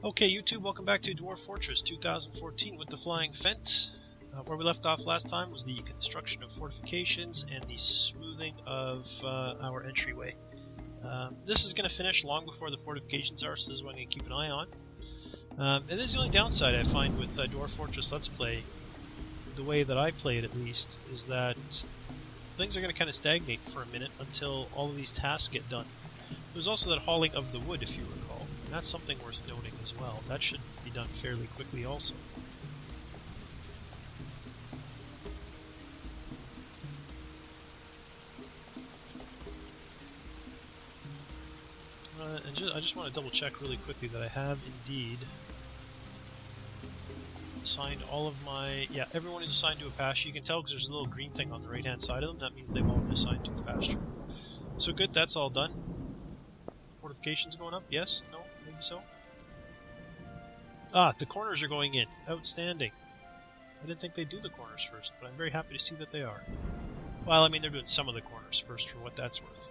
Okay, YouTube, welcome back to Dwarf Fortress 2014 with the Flying Phent. Where we left off last time was the construction of fortifications and the smoothing of our entryway. This is going to finish long before the fortifications are, so this is what I'm going to keep an eye on. And this is the only downside I find with Dwarf Fortress Let's Play, the way that I play it at least, is that things are going to kind of stagnate for a minute until all of these tasks get done. There's also that hauling of the wood, if you recall. And that's something worth noting as well. That should be done fairly quickly also. I just want to double check really quickly that I have indeed assigned all of my... Yeah, everyone is assigned to a pasture. You can tell because there's a little green thing on the right hand side of them. That means they've all been assigned to a pasture. So good, that's all done. Fortifications going up? Yes? No? Maybe so? Ah, the corners are going in. Outstanding. I didn't think they'd do the corners first, but I'm very happy to see that they are. Well, I mean, they're doing some of the corners first for what that's worth.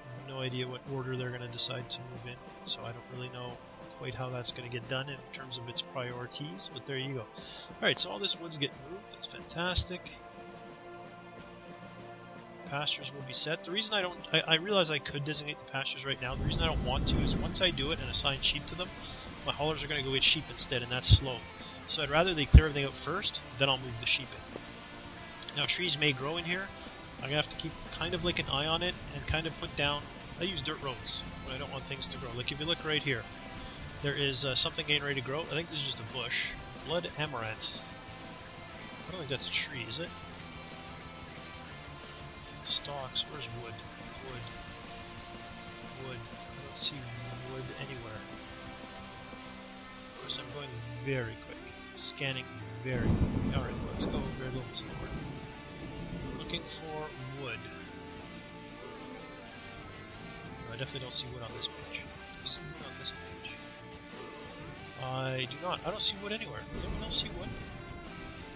I have no idea what order they're going to decide to move in, so I don't really know quite how that's going to get done in terms of its priorities, but there you go. Alright, so all this wood's getting moved. That's fantastic. Pastures will be set. The reason I realize I could designate the pastures right now. The reason I don't want to is once I do it and assign sheep to them, my haulers are going to go get sheep instead, and that's slow. So I'd rather they clear everything out first, then I'll move the sheep in. Now trees may grow in here. I'm going to have to keep kind of like an eye on it and kind of put down... I use dirt roads when I don't want things to grow. Like if you look right here, there is something getting ready to grow. I think this is just a bush. Blood amaranths. I don't think that's a tree, is it? Stalks. Where's wood? Wood. Wood. I don't see wood anywhere. Of course, I'm going very quick. Scanning very quick. Alright, let's go very little slower. Looking for wood. No, I definitely don't see wood on this page. Do I see wood on this page? I do not. I don't see wood anywhere. Does anyone else see wood?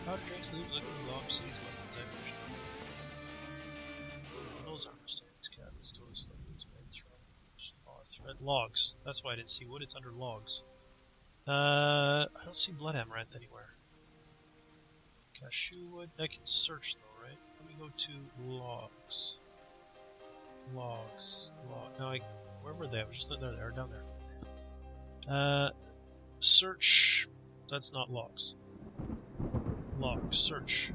Powder drinks, leaves, liquid, logs, seeds, weapons, ammunition. Those armor stands, cabins, doors, liquids, beds, thread, logs. That's why I didn't see wood. It's under logs. I don't see blood amaranth anywhere. Cashew wood. I can search though, right? Let me go to logs. Logs. Now, where were they? I was just there. They are down there. Search. That's not logs. Log. Search.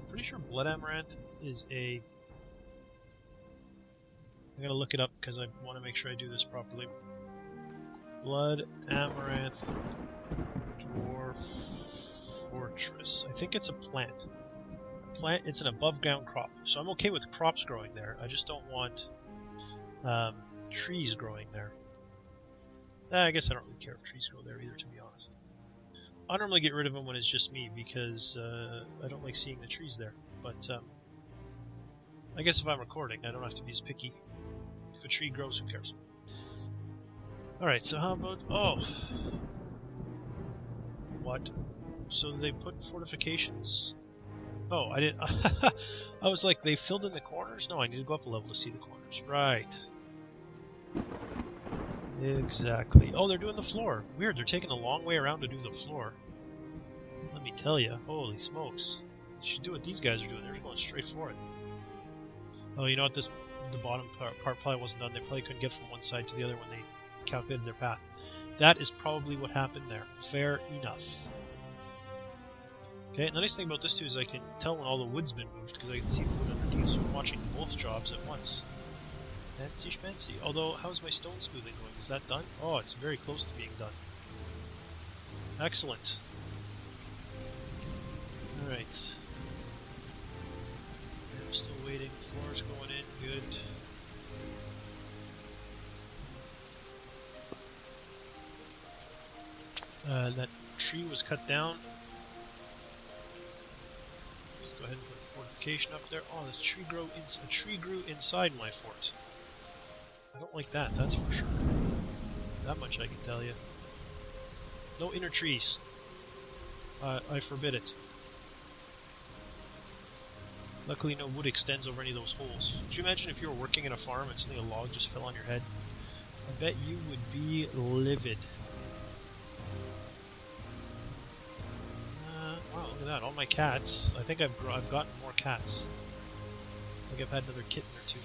Pretty sure blood amaranth is a... I'm gonna look it up because I want to make sure I do this properly. Blood amaranth Dwarf Fortress. I think it's a plant. It's an above ground crop, so I'm okay with crops growing there. I just don't want trees growing there. I guess I don't really care if trees grow there either, to be honest. I normally get rid of them when it's just me because I don't like seeing the trees there. But I guess if I'm recording, I don't have to be as picky. If a tree grows, who cares? Alright, so how about... Oh! What? So they put fortifications... Oh, I didn't... I was like, they filled in the corners? No, I need to go up a level to see the corners. Right. Exactly. Oh, they're doing the floor. Weird, they're taking a long way around to do the floor. Let me tell you. Holy smokes. You should do what these guys are doing. They're just going straight for it. Oh, you know what? The bottom part probably wasn't done. They probably couldn't get from one side to the other when they calculated their path. That is probably what happened there. Fair enough. Okay, and the nice thing about this too is I can tell when all the wood's been moved because I can see the wood underneath, so I'm watching both jobs at once. Fancy schmancy. Although, how's my stone smoothing going? Is that done? Oh, it's very close to being done. Excellent. Alright. I'm still waiting. Floor's going in. Good. That tree was cut down. Let's go ahead and put a fortification up there. Oh, this tree grew inside my fort. I don't like that, that's for sure. That much I can tell you. No inner trees. I forbid it. Luckily no wood extends over any of those holes. Could you imagine if you were working in a farm and suddenly a log just fell on your head? I bet you would be livid. Wow, look at that, all my cats. I think I've gotten more cats. I think I've had another kitten or two.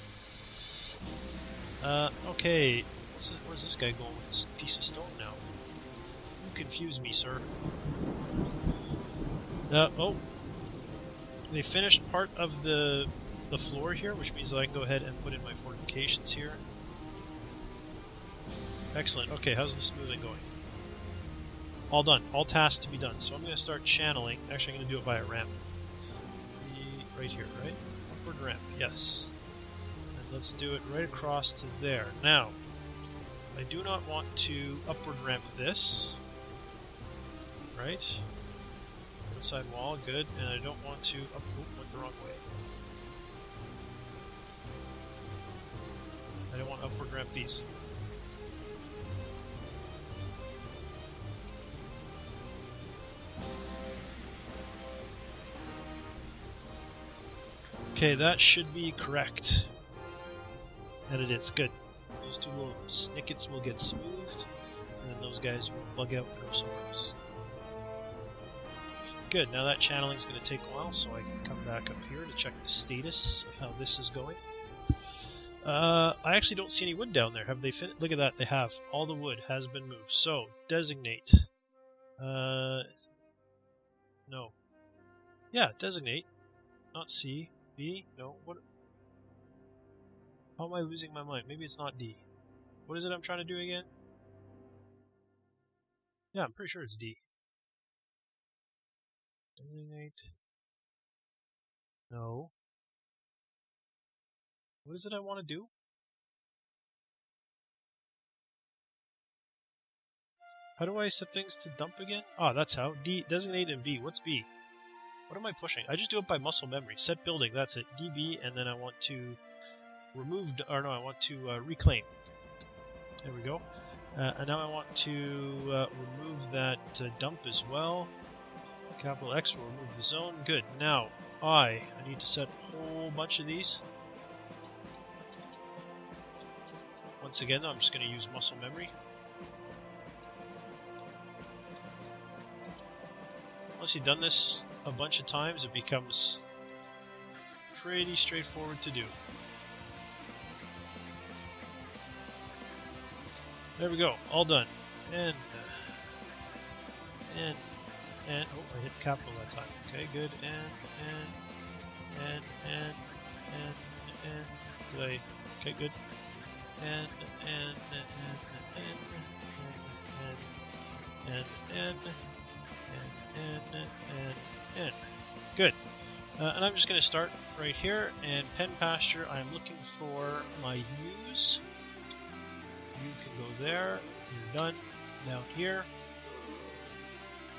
Okay. Where's this guy going with this piece of stone now? You confuse me, sir. Oh. They finished part of the floor here, which means that I can go ahead and put in my fortifications here. Excellent. Okay, how's the smoothing going? All done. All tasks to be done. So I'm going to start channeling. Actually, I'm going to do it by a ramp. Right here, right? Upward ramp, yes. And let's do it right across to there. Now, I do not want to upward ramp this. Right? Inside wall, good. And I don't want to... Oh, went the wrong way. I don't want to upward ramp these. Okay, that should be correct. And it is. Good. Those two little snickets will get smoothed, and then those guys will bug out and go somewhere else. Good, now that channeling is going to take a while, so I can come back up here to check the status of how this is going. I actually don't see any wood down there. Have they finished? Look at that, they have. All the wood has been moved. So, designate. No. Yeah, designate. Not C. B? No. What? How am I losing my mind? Maybe it's not D. What is it I'm trying to do again? Yeah, I'm pretty sure it's D. Designate. No. What is it I want to do? How do I set things to dump again? Ah, that's how. D. Designate and B. What's B? What am I pushing? I just do it by muscle memory. Set building. That's it. DB, and then I want to remove, or no, I want to reclaim. There we go. And now I want to remove that dump as well. Capital X will remove the zone. Good. Now, I need to set a whole bunch of these. Once again, I'm just going to use muscle memory. Once you've done this a bunch of times, it becomes pretty straightforward to do. There we go, all done. And oh, I hit capital that time. Okay, good. And okay, good. And good. And I'm just going to start right here. And pen pasture, I'm looking for my ewes. You can go there. You're done. Down here.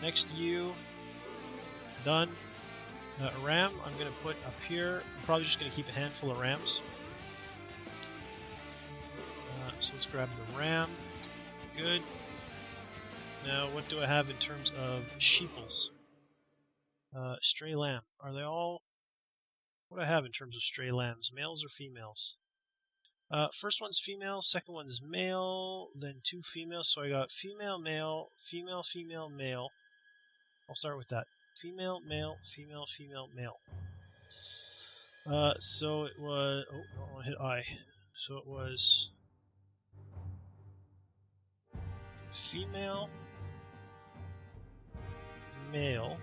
Next ewe. Done. A ram, I'm going to put up here. I'm probably just going to keep a handful of rams. So let's grab the ram. Good. Now, what do I have in terms of sheeples? Stray lamb. Are they all... What do I have in terms of stray lambs? Males or females? First one's female, second one's male, then two females. So I got female, male, female, female, male. I'll start with that. Female, male, female, female, male. So it was... Oh, I don't want to hit I. So it was... Female, male,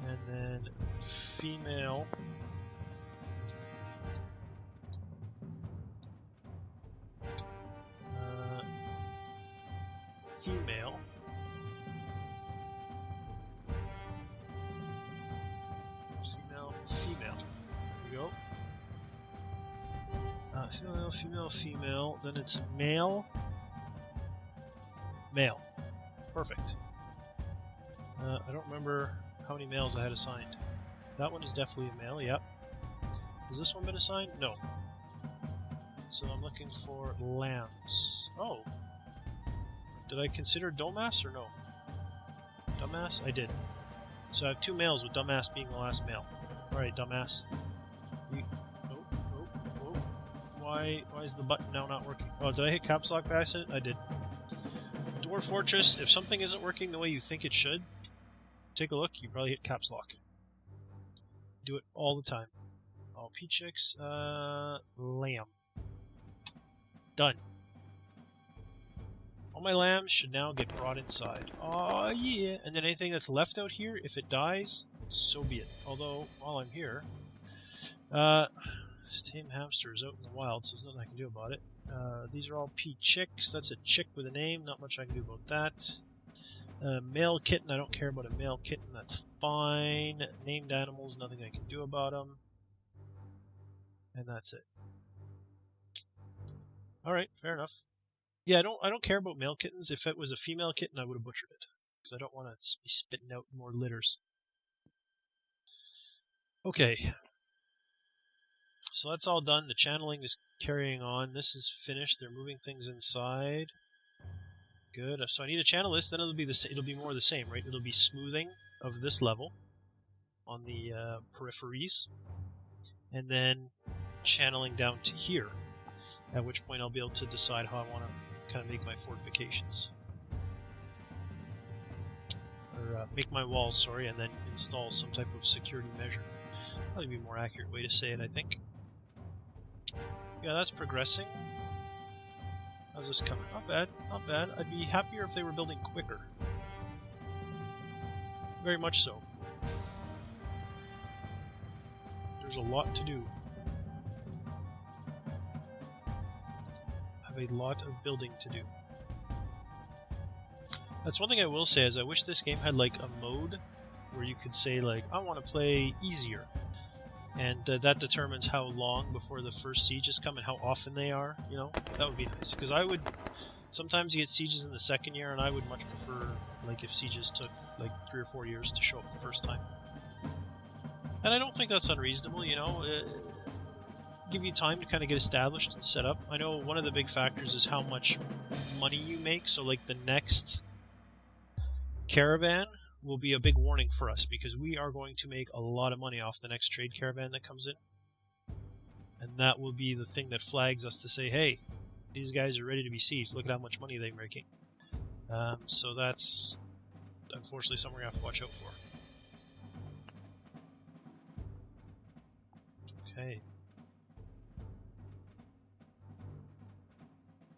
and then female, female, female. There we go. Female, female, female. Then it's male, male. Perfect. I don't remember how many males I had assigned. That one is definitely a male, yep. Has this one been assigned? No. So I'm looking for lambs. Oh. Did I consider Domas or no? Dumbass? I did. So I have 2 males with dumbass being the last male. Alright, dumbass. Oh. Why is the button now not working? Oh, did I hit caps lock by accident? I did. Dwarf Fortress, if something isn't working the way you think it should, take a look, you probably hit caps lock. Do it all the time. Oh, pea chicks, lamb. Done. All my lambs should now get brought inside. Oh yeah! And then anything that's left out here, if it dies, so be it. Although, while I'm here, this tame hamster is out in the wild, so there's nothing I can do about it. These are all pea chicks. That's a chick with a name. Not much I can do about that. Male kitten. I don't care about a male kitten. That's fine. Named animals. Nothing I can do about them. And that's it. All right, fair enough. Yeah, I don't care about male kittens. If it was a female kitten, I would have butchered it because I don't want to be spitting out more litters. Okay. So that's all done. The channeling is carrying on. This is finished. They're moving things inside. Good. So I need to channel this. Then it'll be more the same, right? It'll be smoothing of this level on the peripheries, and then channeling down to here. At which point I'll be able to decide how I want to kind of make my fortifications, or make my walls. Sorry, and then install some type of security measure. That'd be a more accurate way to say it, I think. Yeah, that's progressing. How's this coming? Not bad, not bad. I'd be happier if they were building quicker. Very much so. There's a lot to do. I have a lot of building to do. That's one thing I will say is I wish this game had like a mode where you could say like, I want to play easier. And that determines how long before the first sieges come and how often they are, you know? That would be nice. Because I would... Sometimes you get sieges in the second year, and I would much prefer, like, if sieges took, like, 3 or 4 years to show up the first time. And I don't think that's unreasonable, you know? Give you time to kind of get established and set up. I know one of the big factors is how much money you make, so, like, the next caravan will be a big warning for us, because we are going to make a lot of money off the next trade caravan that comes in. And that will be the thing that flags us to say, hey, these guys are ready to be sieged. Look at how much money they're making. So that's, unfortunately, something we're going to have to watch out for. Okay.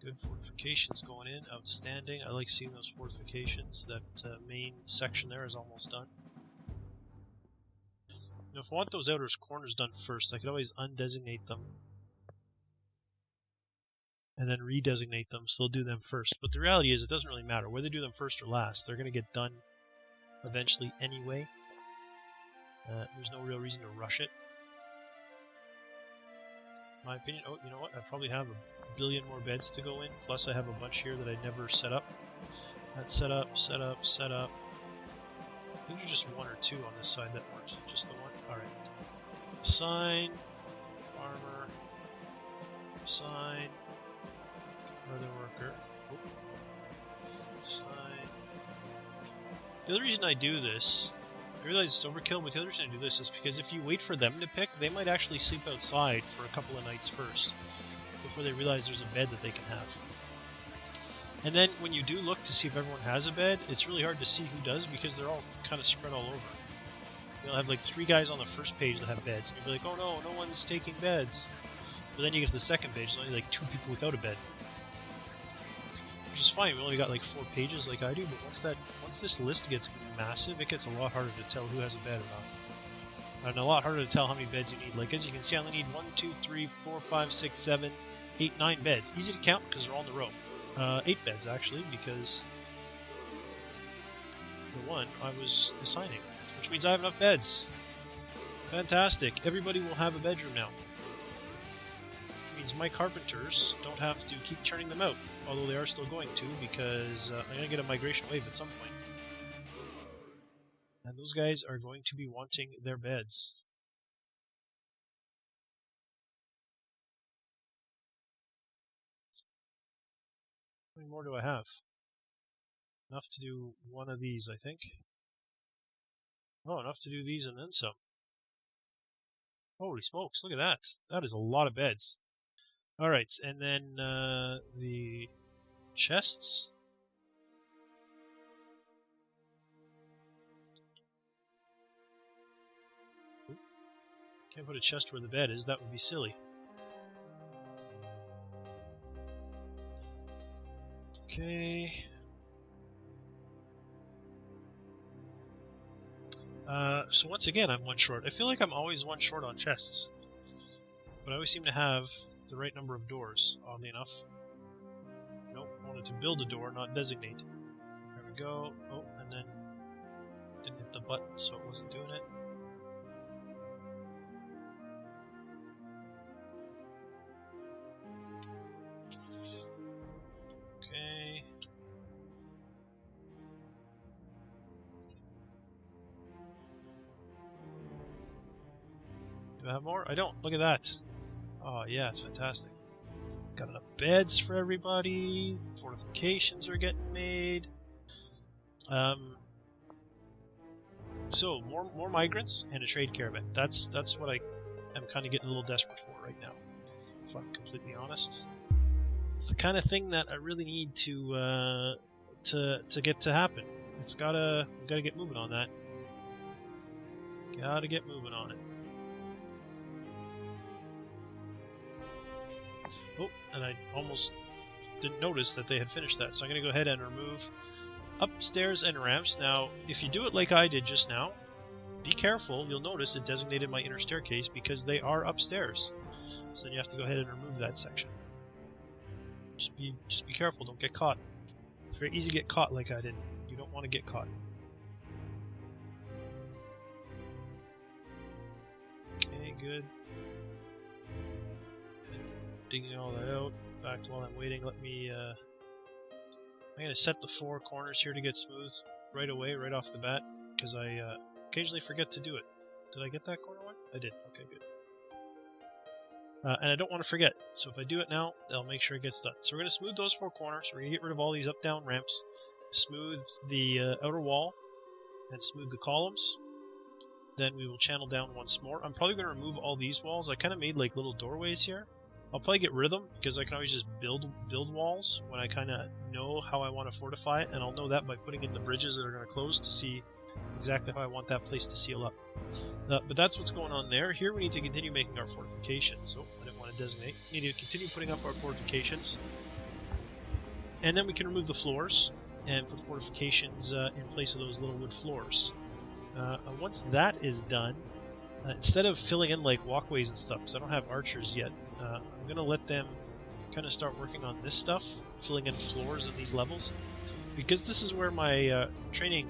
Good fortifications going in, outstanding. I like seeing those fortifications. That main section there is almost done. Now, if I want those outer corners done first, I could always undesignate them and then redesignate them, so they'll do them first. But the reality is, it doesn't really matter whether they do them first or last. They're going to get done eventually anyway. There's no real reason to rush it. In my opinion. Oh, you know what? I probably have a billion more beds to go in. Plus, I have a bunch here that I never set up. That's set up, set up, set up. I think there's just 1 or 2 on this side that weren't. Just the one. Alright. Sign. Farmer. Sign. Another worker. Oh. Sign. The other reason I do this, I realize it's overkill, but the other reason I do this is because if you wait for them to pick, they might actually sleep outside for a couple of nights first, before they realize there's a bed that they can have. And then when you do look to see if everyone has a bed, it's really hard to see who does because they're all kind of spread all over. You'll have like 3 guys on the first page that have beds, and you'll be like, oh no, no one's taking beds. But then you get to the second page, there's only like 2 people without a bed. Which is fine, we only got like 4 pages like I do, but once this list gets massive, it gets a lot harder to tell who has a bed or not. And a lot harder to tell how many beds you need. Like, as you can see, I only need 1, 2, 3, 4, 5, 6, 7, 8, 9 beds. Easy to count because they're all in the row. 8 beds, actually, because the one I was assigning. Which means I have enough beds. Fantastic. Everybody will have a bedroom now. It means my carpenters don't have to keep churning them out. Although they are still going to, because I'm going to get a migration wave at some point. And those guys are going to be wanting their beds. How many more do I have? Enough to do one of these, I think. Oh, enough to do these and then some. Holy smokes, look at that. That is a lot of beds. Alright, and then the chests. Oop. Can't put a chest where the bed is, that would be silly. Okay. So once again, I'm one short. I feel like I'm always one short on chests. But I always seem to have the right number of doors, oddly enough. Nope, I wanted to build a door, not designate. There we go. Oh, and then didn't hit the button, so it wasn't doing it. Okay. Do I have more? I don't. Look at that. Oh, yeah, it's fantastic. Got enough beds for everybody. Fortifications are getting made. So, more migrants and a trade caravan. That's what I am kind of getting a little desperate for right now, if I'm completely honest. It's the kind of thing that I really need to get to happen. We gotta get moving on that. Gotta get moving on it. Oh, and I almost didn't notice that they had finished that, so I'm going to go ahead and remove upstairs and ramps. Now, if you do it like I did just now, be careful. You'll notice it designated my inner staircase because they are upstairs. So then you have to go ahead and remove that section. Just be careful. Don't get caught. It's very easy to get caught like I did. You don't want to get caught. Okay, good. Digging all that out. In fact, while I'm waiting, let me. I'm going to set the four corners here to get smooth right away, right off the bat, because I occasionally forget to do it. Did I get that corner one? I did. Okay, good. And I don't want to forget, so if I do it now, I'll make sure it gets done. So we're going to smooth those four corners. We're going to get rid of all these up-down ramps, smooth the outer wall, and smooth the columns. Then we will channel down once more. I'm probably going to remove all these walls. I kind of made like little doorways here. I'll probably get rid of them because I can always just build walls when I kind of know how I want to fortify it, and I'll know that by putting in the bridges that are going to close to see exactly how I want that place to seal up. But that's what's going on there. Here we need to continue making our fortifications. Oh, I didn't want to designate. We need to continue putting up our fortifications. And then we can remove the floors and put fortifications in place of those little wood floors. Once that is done, instead of filling in like walkways and stuff, because I don't have archers yet, I'm going to let them kind of start working on this stuff, filling in floors in these levels. Because this is where my training,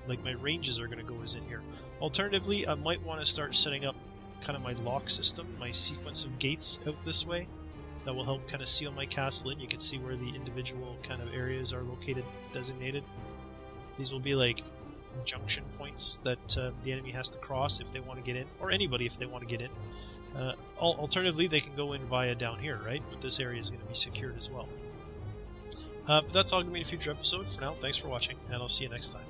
like my ranges are going to go is in here. Alternatively, I might want to start setting up kind of my lock system, my sequence of gates out this way. That will help kind of seal my castle in. You can see where the individual kind of areas are located, designated. These will be like junction points that the enemy has to cross if they want to get in, or anybody if they want to get in. Alternatively, they can go in via down here, right? But this area is going to be secured as well. But that's all going to be in a future episode. For now, thanks for watching, and I'll see you next time.